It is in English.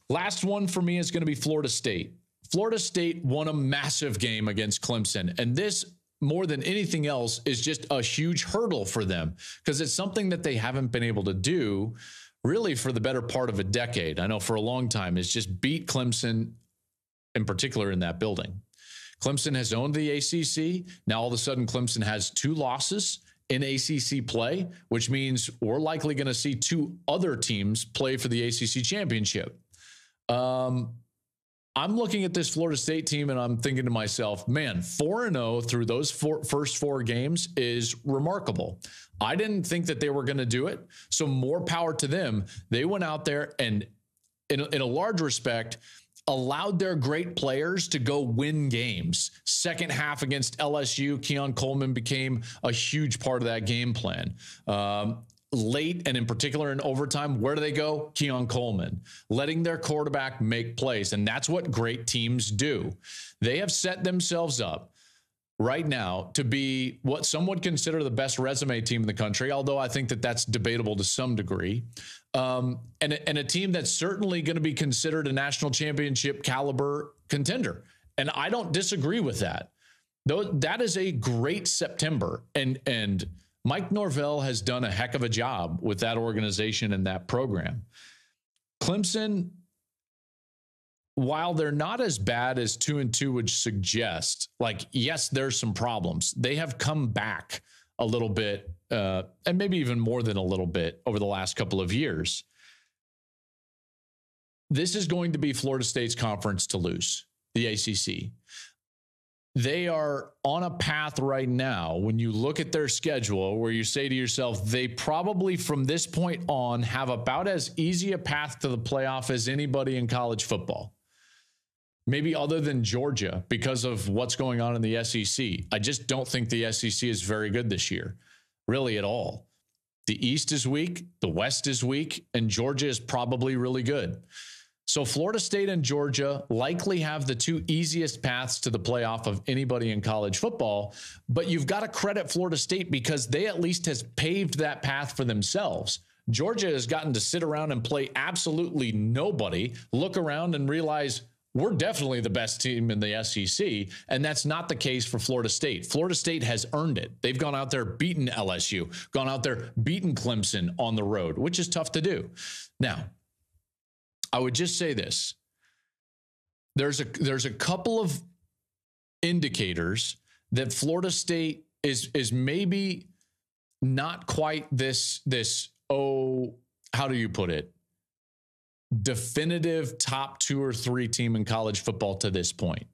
Last one for me is going to be Florida State. Florida State won a massive game against Clemson, and this, more than anything else, is just a huge hurdle for them because it's something that they haven't been able to do really for the better part of a decade. I know for a long time is just beat Clemson, in particular in that building. Clemson has owned the ACC. Now all of a sudden Clemson has 2 losses in ACC play, which means we're likely going to see 2 other teams play for the ACC championship. I'm looking at this Florida State team and I'm thinking to myself, man, 4-0 through those first 4 games is remarkable. I didn't think that they were going to do it. So more power to them. They went out there and in a large respect, allowed their great players to go win games. Second half against LSU, Keon Coleman became a huge part of that game plan. Late, and in particular in overtime, where do they go? Keon Coleman, letting their quarterback make plays. And that's what great teams do. They have set themselves up right now to be what some would consider the best resume team in the country, although I think that that's debatable to some degree. And a team that's certainly going to be considered a national championship caliber contender. And I don't disagree with that. Though that is a great September. And Mike Norvell has done a heck of a job with that organization and that program. Clemson, while they're not as bad as 2-2 would suggest, like, yes, there's some problems. They have come back a little bit, and maybe even more than a little bit over the last couple of years. This is going to be Florida State's conference to lose, the ACC. They are on a path right now, when you look at their schedule, where you say to yourself, they probably from this point on have about as easy a path to the playoff as anybody in college football. Maybe other than Georgia because of what's going on in the SEC. I just don't think the SEC is very good this year, really at all. The East is weak, the West is weak, and Georgia is probably really good. So Florida State and Georgia likely have the 2 easiest paths to the playoff of anybody in college football, but you've got to credit Florida State because they at least has paved that path for themselves. Georgia has gotten to sit around and play absolutely nobody, look around and realize we're definitely the best team in the SEC, and that's not the case for Florida State. Florida State has earned it. They've gone out there, beaten LSU, gone out there, beaten Clemson on the road, which is tough to do. Now, I would just say this. There's a couple of indicators that Florida State is maybe not quite this how do you put it? Definitive top 2 or 3 team in college football to this point.